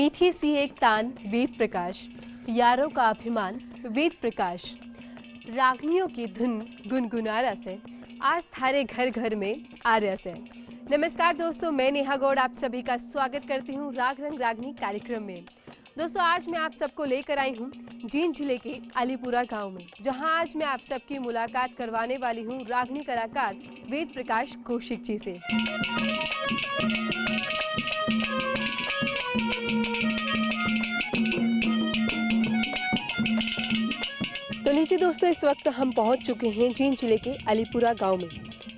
मीठी सी एक तान वेद प्रकाश, यारों का अभिमान वेद प्रकाश, रागनियों की धुन गुनगुना रस है, आज थारे घर घर में आ रस है। नमस्कार दोस्तों, मैं नेहा गौड़ आप सभी का स्वागत करती हूँ राग रंग रागनी कार्यक्रम में। दोस्तों, आज मैं आप सबको लेकर आई हूँ जींद जिले के अलीपुरा गांव में, जहां आज मैं आप सबकी मुलाकात करवाने वाली हूँ रागनी कलाकार वेद प्रकाश कौशिक जी से। तो लीजिए दोस्तों, इस वक्त हम पहुंच चुके हैं जींद जिले के अलीपुरा गांव में।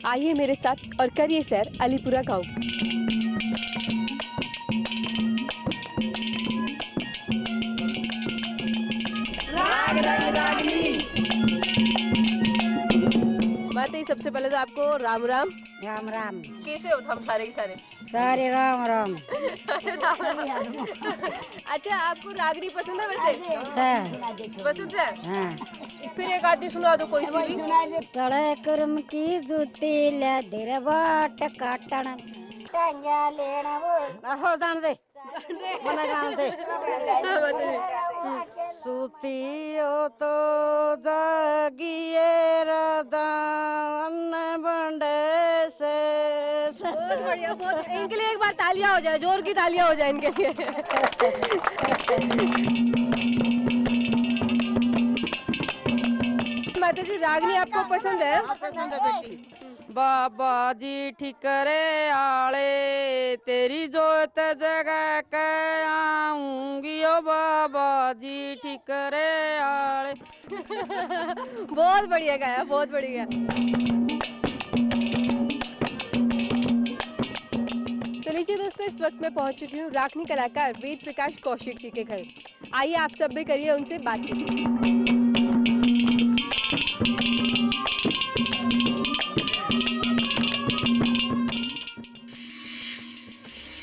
आइए मेरे साथ और करिए सैर अलीपुरा गांव की। बात है, सबसे पहले तो आपको राम राम। राम राम। कैसे हो हम सारे के सारे? सारे राम राम। अच्छा, आपको रागनी पसंद है? वैसे पसंद है? हाँ। फिर एक आदि सुना दो कोई सी भी। तड़े कर्म की जुती ले देर बाट काटण टांगा लेना वो हो जान दे मना जान दे सुतियो तो जागिए रदान बंडे से। बहुत बढ़िया, बहुत। इनके लिए एक बार तालियां हो जाए, जोर की तालियां हो जाए इनके लिए। माता जी, रागनी आपको पसंद है? पसंद है बेटी। बाबा जी ठिकरे आले तेरी जोत जगह के आऊंगी ओ बाबा जी ठिकरे आले। बहुत बढ़िया गाया, बहुत बढ़िया। तो लीजिए दोस्तों, इस वक्त मैं पहुंच चुकी हूँ रागनी कलाकार वेद प्रकाश कौशिक जी के घर। आइए आप सब भी करिए उनसे बातचीत।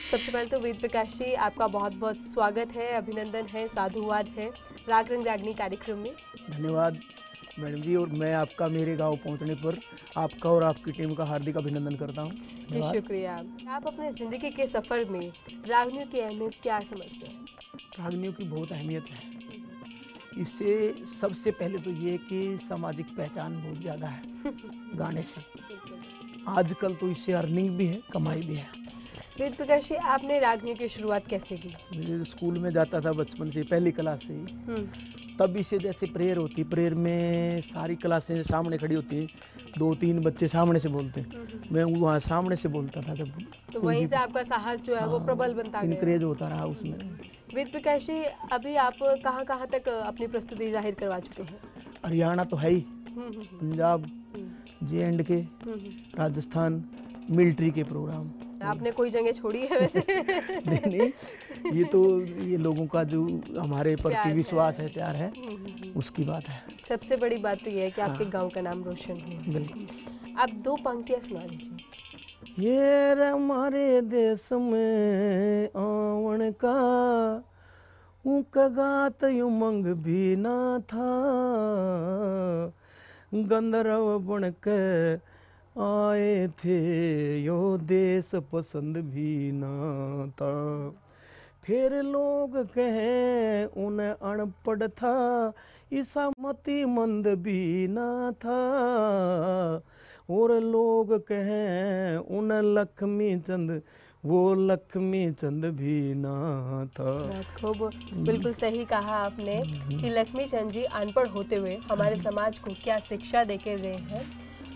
सबसे पहले तो वेद प्रकाश जी, आपका बहुत बहुत स्वागत है, अभिनंदन है, साधुवाद है राग रंग रागनी कार्यक्रम में। धन्यवाद मैडम जी, और मैं आपका मेरे गांव पहुंचने पर आपका और आपकी टीम का हार्दिक अभिनंदन करता हूं। जी शुक्रिया। आप अपने ज़िंदगी के सफ़र में रागनियों की अहमियत क्या समझते हैं? रागनियों की बहुत अहमियत है। इससे सबसे पहले तो ये कि सामाजिक पहचान बहुत ज़्यादा है गाने से। आजकल तो इससे अर्निंग भी है, कमाई भी है। वेद प्रकाश जी, आपने रागनियों की शुरुआत कैसे की? मैं स्कूल में जाता था बचपन से, पहली क्लास से ही। तब इसे जैसे प्रेयर होती, प्रेयर में सारी क्लासें सामने खड़ी होती हैं, 2-3 बच्चे सामने से बोलते हैं, मैं वहाँ सामने से बोलता था। जब तो वहीं से आपका साहस जो है वो प्रबल बनता गया, इनकरेज होता रहा उसमें। वेद प्रकाश जी, अभी आप कहाँ तक अपनी प्रस्तुति जाहिर करवा चुके हैं? हरियाणा तो है ही, पंजाब, J&K, राजस्थान, मिलिट्री के प्रोग्राम। आपने कोई जगह छोड़ी है वैसे? नहीं, ये तो ये लोगों का जो हमारे प्रति विश्वास है, प्यार है, उसकी बात है। सबसे बड़ी बात तो ये है कि आपके गांव का नाम रोशन हुआ। बिल्कुल। आप 2 पंक्तियां सुना दीजिए। ये हमारे देश में आवन का उनका गात उमंग भी ना था, गंधर्व बन के आए थे यो देश पसंद भी ना था। फिर लोग कहें उन्हें अनपढ़ था, ईसा मती मंद भी ना था, और लोग कहें उन्हें लक्ष्मी चंद, वो लक्ष्मी चंद भी ना था। खूब, बिल्कुल सही कहा आपने कि लक्ष्मी चंद जी अनपढ़ होते हुए हमारे समाज को क्या शिक्षा देके गए हैं।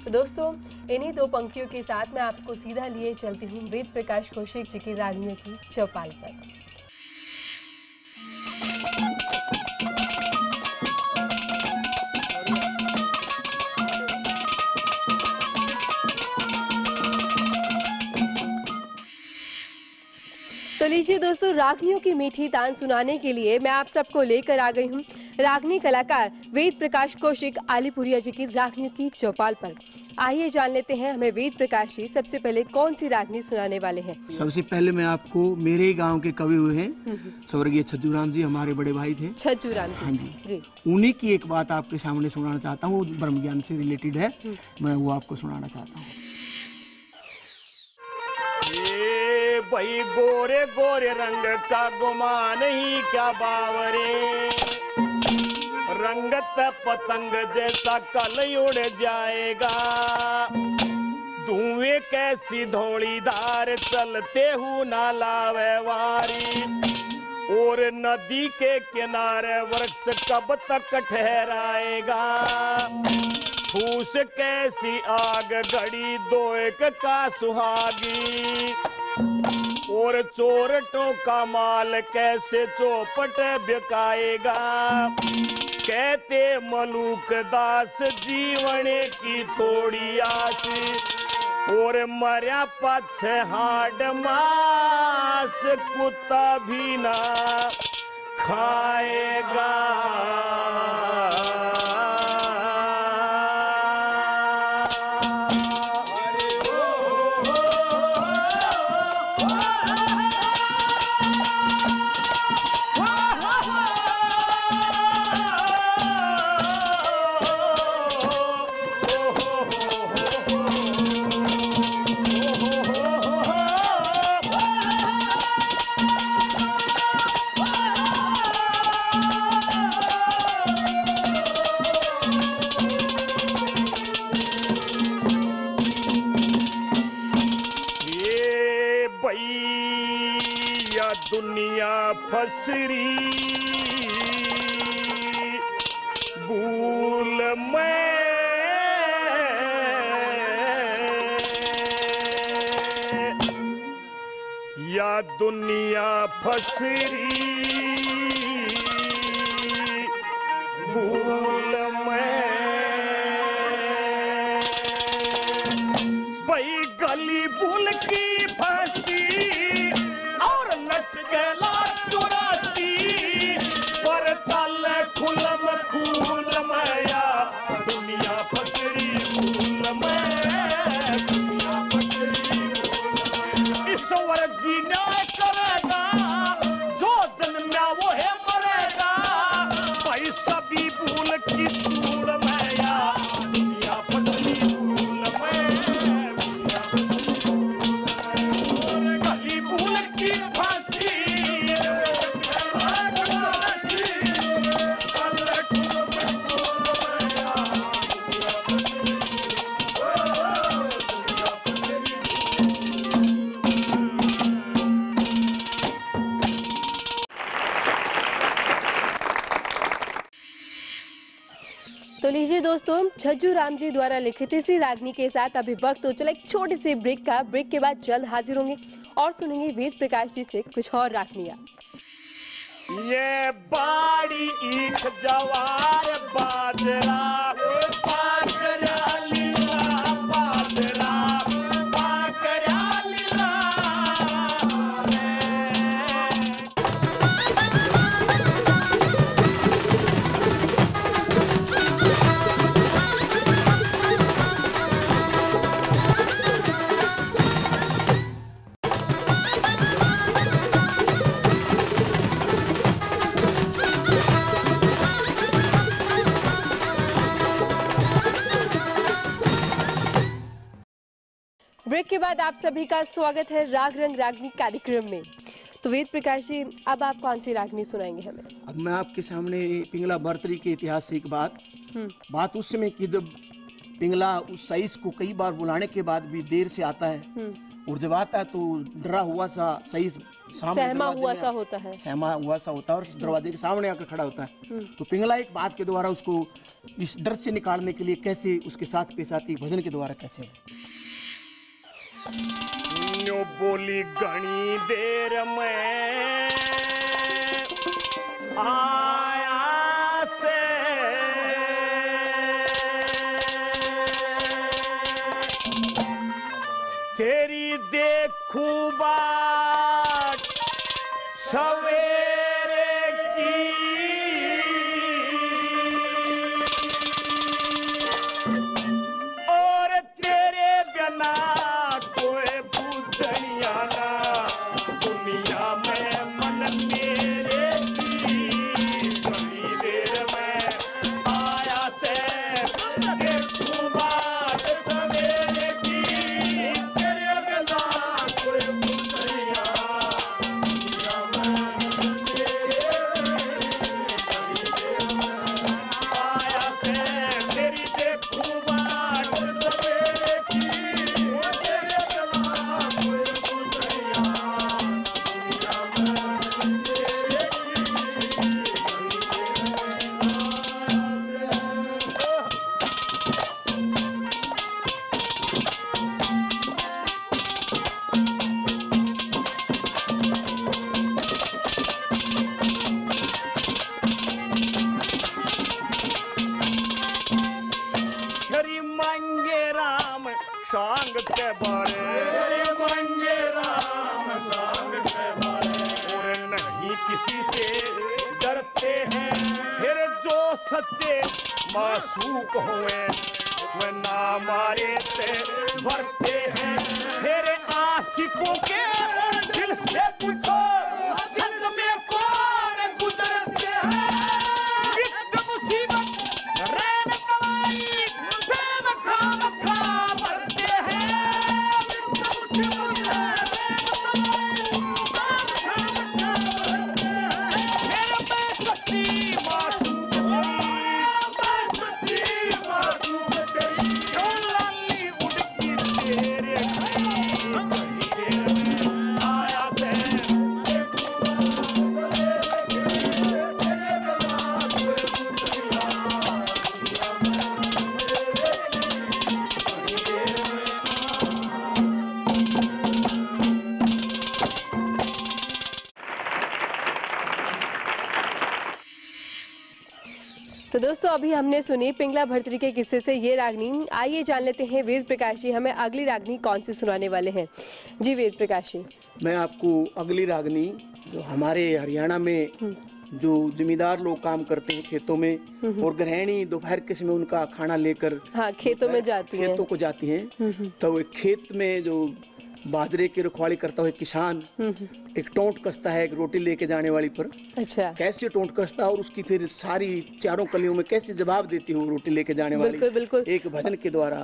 तो दोस्तों, इन्हीं 2 पंक्तियों के साथ मैं आपको सीधा लिए चलती हूँ वेद प्रकाश कौशिक जी की रागनियों की चौपाल पर। तो लीजिए दोस्तों, रागनियों की मीठी तान सुनाने के लिए मैं आप सबको लेकर आ गई हूँ रागनी कलाकार वेद प्रकाश कौशिक अलीपुरिया जी की रागनियों की चौपाल पर। आइए जान लेते हैं हमें वेद प्रकाश जी सबसे पहले कौन सी रागनी सुनाने वाले हैं। सबसे पहले मैं आपको मेरे ही गांव के कवि हुए हैं स्वर्गीय छज्जू राम जी, हमारे बड़े भाई थे। छज्जू राम जी, हाँ जी, उन्हीं की एक बात आपके सामने सुनाना चाहता हूँ, ब्रह्म ज्ञान से रिलेटेड है, मैं वो आपको सुनाना चाहता हूँ। भाई गोरे गोरे रंग का गुमान ही क्या बावरे, रंगत पतंग जैसा कल उड़ जाएगा, धुएं कैसी धौड़ीदार चलते हूँ ना लावे वारी, और नदी के किनारे वृक्ष कब तक ठहराएगा, फूस कैसी आग घड़ी दो एक का सुहागी, और चोरटों का माल कैसे चौपट बिकाएगा, कहते मलूक दास जीवन की थोड़ी आस, और मर्या पाछे हाड मास कुत्ता भी ना खाएगा। दुनिया फसरी भूल में, या दुनिया फसरी भूल में, भाई गली भूल की फंसी और लटकेला चुरासी, पर तल खुलम खूल मया, दुनिया फसरी भूल में, दुनिया फसरी भूल में। ईश्वर जी न्याय करेगा, जो जन्मा वो है मरेगा, भाई सभी भूल की सूड़ मया, दुनिया फसरी भूल में, गली भूल की फांसी, तो लीजिए दोस्तों, झज्जू राम जी द्वारा लिखित इसी रागनी के साथ अभी वक्त हो चला एक छोटे से ब्रेक का। ब्रेक के बाद जल्द हाजिर होंगे और सुनेंगे वेद प्रकाश जी से कुछ और रागनियां। ये बाड़ी ईख जवार बाजरा, बाजरा लीला, बाजरा बाजरा लीला ब्रेक के बाद आप सभी का स्वागत है राग रंग रागनी कार्यक्रम में। तो वेद प्रकाश जी, अब आप कौन सी रागनी सुनाएंगे हमें? अब मैं आपके सामने पिंगला बर्तरी के ऐतिहासिक बात उस समय की जब पिंगला उस साइज को कई बार बुलाने के बाद भी देर से आता है, और जब आता है तो डरा हुआ सा साइज सहमा हुआ सा होता है, सहमा हुआ सा होता है और दरवाजे के सामने आकर खड़ा होता है। तो पिंगला एक बात के द्वारा उसको इस डर से निकालने के लिए कैसे उसके साथ पेश आती, भजन के द्वारा कैसे न्यो बोली घनी देर में आया से, तेरी देखूं बाट सवेरे की, और तेरे बिना कोई पूजनिया ना दुनिया में मन मेरे की, बड़ी देर में आया से देखूं बात सवेरे की, तेरे बिना कोई पूजनिया बारे और नहीं किसी से डरते हैं, फिर जो सच्चे मासूक हुए वे ना मारे ते भरते हैं। फिर आशिकों के दिल से पूछो संग में कौन गुजरते हैं। विक्त मुसीबत रैन कवाई से मखा भरते हैं। फिर मैं सच्ची मासूक तेरी क्यों लाली उड़ती तेरे आया से तो दोस्तों अभी हमने सुनी पिंगला भर्तरी के किस्से से ये रागनी। आइए जान लेते हैं वेद प्रकाश जी हमें अगली रागनी कौन सी सुनाने वाले हैं। जी वेद प्रकाश जी। मैं आपको अगली रागनी जो हमारे हरियाणा में जो जमींदार लोग काम करते हैं खेतों में और गृहिणी दोपहर के समय उनका खाना लेकर हाँ खेतों में जाती हैं। खेतों को जाती हैं, तो एक खेत में जो बाजरे की रखवाली करता हुआ किसान एक टोंट कसता है एक रोटी लेके जाने वाली पर। अच्छा कैसे टोंट कसता है और उसकी फिर सारी चारों कलियों में कैसे जवाब देती है वो रोटी लेके जाने वाली। बिल्कुल बिल्कुल एक भजन के द्वारा।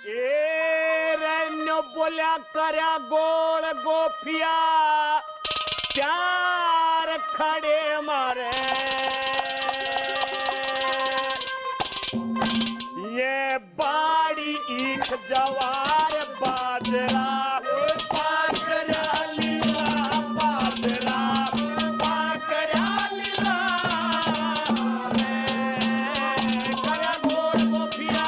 ए रैन्यो बोल्या करया गोल गोपिया प्यार खड़े मारे ये बाड़ी ईख जवार बाजरा बाजरा लीला बाजरा बाजरा लीला करया गोल गोपिया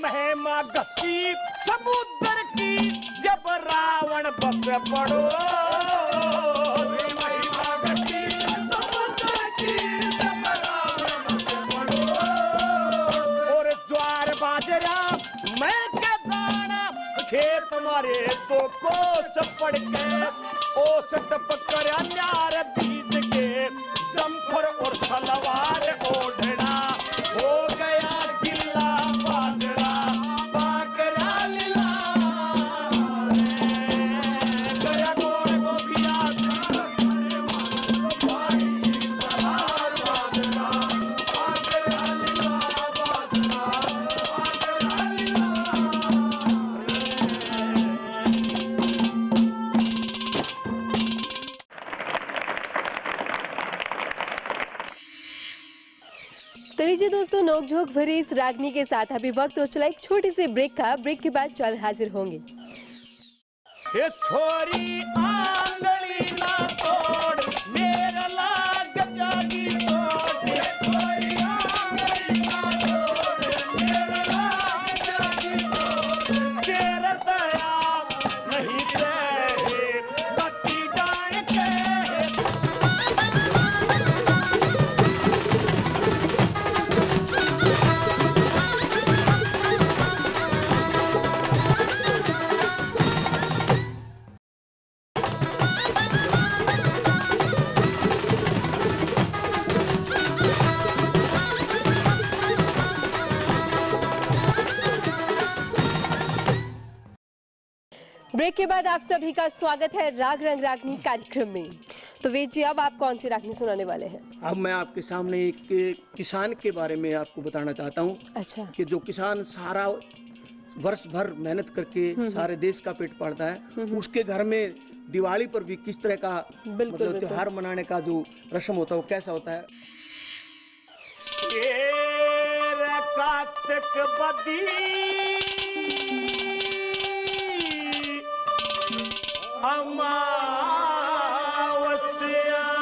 महिमा गति समुद्र की जब रावण बस पड़ो महिमा गति समुद्र की जब रावण बस पड़ो और ज्वार बाजरा मैं के दाना खेत मारे तो कोस पड़ के ओस टपकर अन्यार बीत के जम्फर और सलवार ओढ़ना हो गया गिल्ला बाजरा बाकरा लीला गया गोल गोपिया तो लीजिए दोस्तों नोकझोंक भरी इस रागनी के साथ अभी वक्त हो चला एक छोटी सी ब्रेक का। ब्रेक के बाद जल्द हाजिर होंगे। ये छोरी आंगली ना तोड़ मेरा लाग जागी तोड़ ये छोरी आंगली ना तोड़ मेरा लाग जागी तोड़ तेरा दया नहीं सहे बत्ती डाल के ब्रेक के बाद आप सभी का स्वागत है राग रंग रागनी कार्यक्रम में। तो वेद जी अब आप कौन सी रागनी सुनाने वाले हैं? अब मैं आपके सामने एक किसान के बारे में आपको बताना चाहता हूँ। अच्छा कि जो किसान सारा वर्ष भर मेहनत करके सारे देश का पेट पालता है, उसके घर में दिवाली पर भी किस तरह का मतलब त्योहार मनाने का जो रस्म होता है वो कैसा होता है। कार्तिक बदी अमावस्या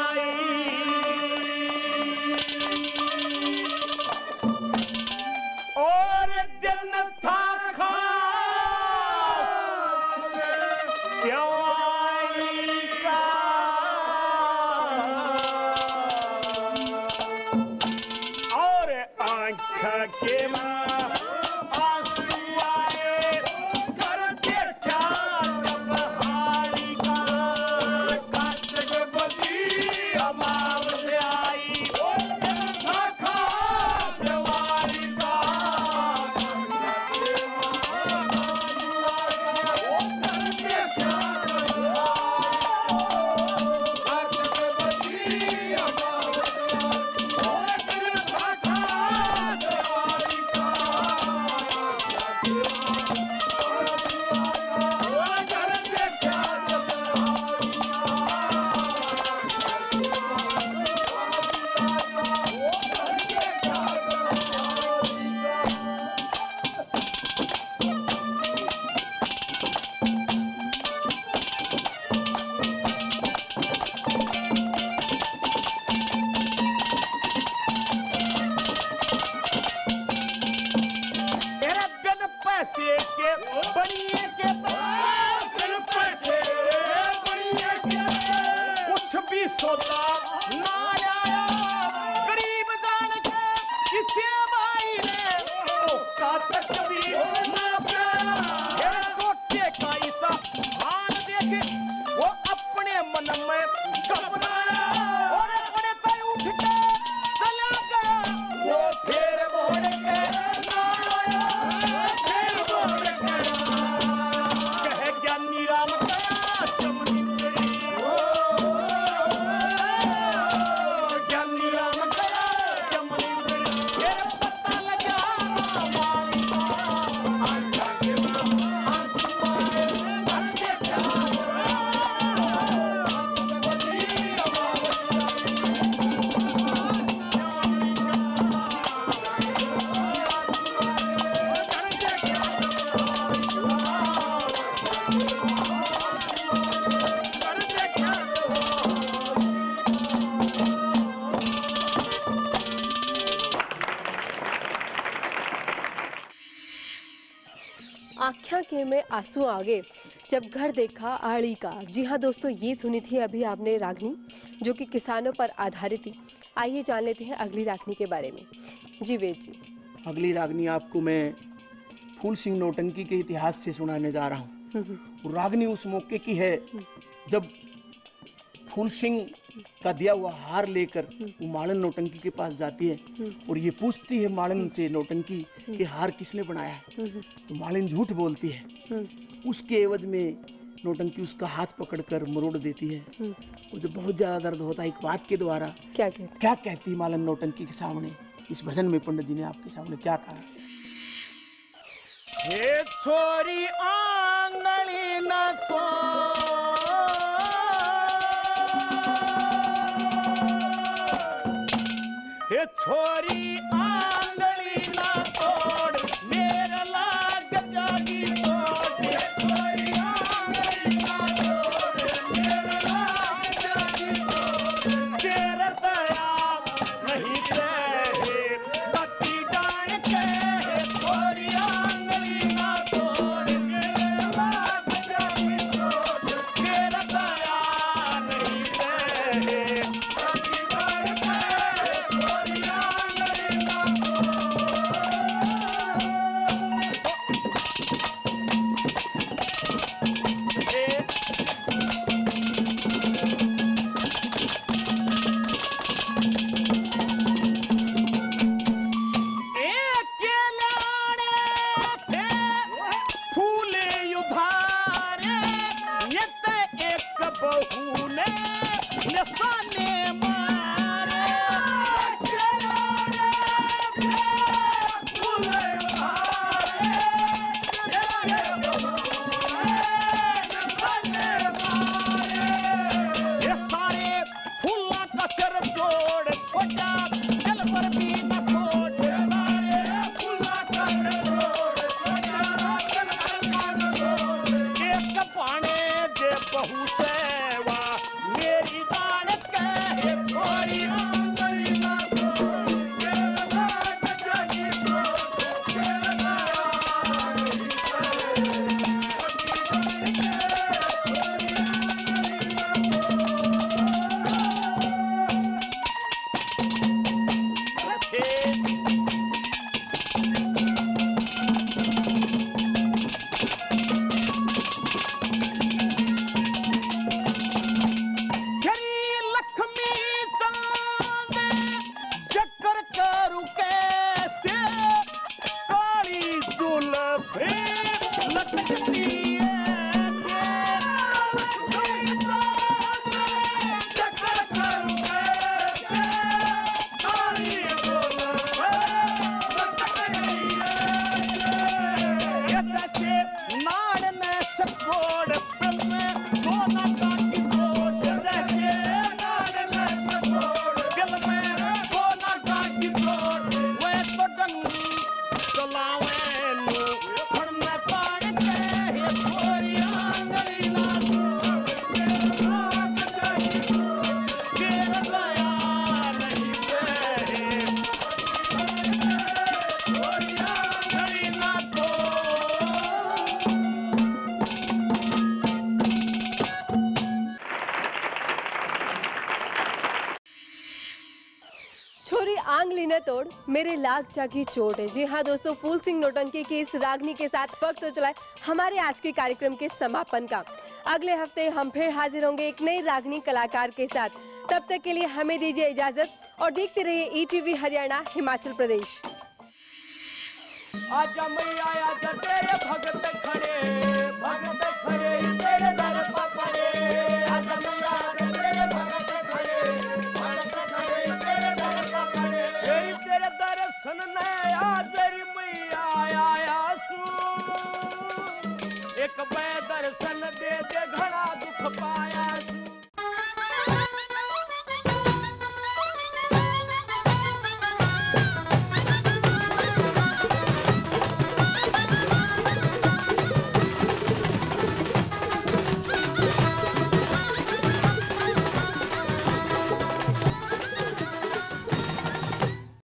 आई और दिन था खास दिवाली का और आंख के सोता ना आया गरीब जान के किसी भाई ने का तक भी ना प्यारा टोटे का ऐसा हाल देखे वो अपने मन में घबराया और अपने पे उठ के चला गया वो फिर मोड़ के ना आया फिर मोड़ के कह ज्ञानी राम गया चमनी आख्या के में आंसू आ गए जब घर देखा आड़ी का। जी हाँ दोस्तों, ये सुनी थी अभी आपने रागनी, जो कि किसानों पर आधारित थी। आइए जान लेते हैं अगली रागनी के बारे में। जी वेद जी, अगली रागनी आपको मैं फूल सिंह नौटंकी के इतिहास से सुनाने जा रहा हूँ। रागनी उस मौके की है जब फूल सिंह का दिया हुआ हार लेकर वो मालन नौटंकी के पास जाती है और ये पूछती है मालन से नौटंकी कि हार किसने बनाया है। तो मालन झूठ बोलती है। उसके एवज में नौटंकी उसका हाथ पकड़कर मरोड़ देती है और जब बहुत ज्यादा दर्द होता है एक बात के द्वारा क्या कहती मालन नौटंकी के सामने, इस भजन में पंडित जी ने आपके सामने क्या कहा। हे छोरी आंगली न तो हे छोरी आंगली ना तोड़ मेरा लाग जागी चोट। हे छोरी आंगली ना तोड़ मेरा लाग जागी चोट। तेरा दया नहीं सहे बत्ती डाल के। हे छोरी आंगली ना तोड़ मेरा लाग जागी चोट। तेरा दया नहीं सहे बत्ती डाल के। जे बहू सेवा मेरी जान के थोड़ी आंगली ना तो मेरा लाग जानी तो मेरा छोरी आंगली न तोड़ मेरे लाग जागी चोट है। जी हाँ दोस्तों, फूल सिंह नौटंकी की इस रागनी के साथ वक्त हो चला है हमारे आज के कार्यक्रम के समापन का। अगले हफ्ते हम फिर हाजिर होंगे एक नई रागनी कलाकार के साथ। तब तक के लिए हमें दीजिए इजाजत और देखते रहिए ETV हरियाणा हिमाचल प्रदेश। आजा मैया आजा तेरे भगत खड़े तेरे दर पर पड़े। आजा मैया आजा तेरे भगत खड़े तेरे दर पर पड़े। तेरे दर्शन ने हाजरी मैया आया सू एक बै दर्शन दे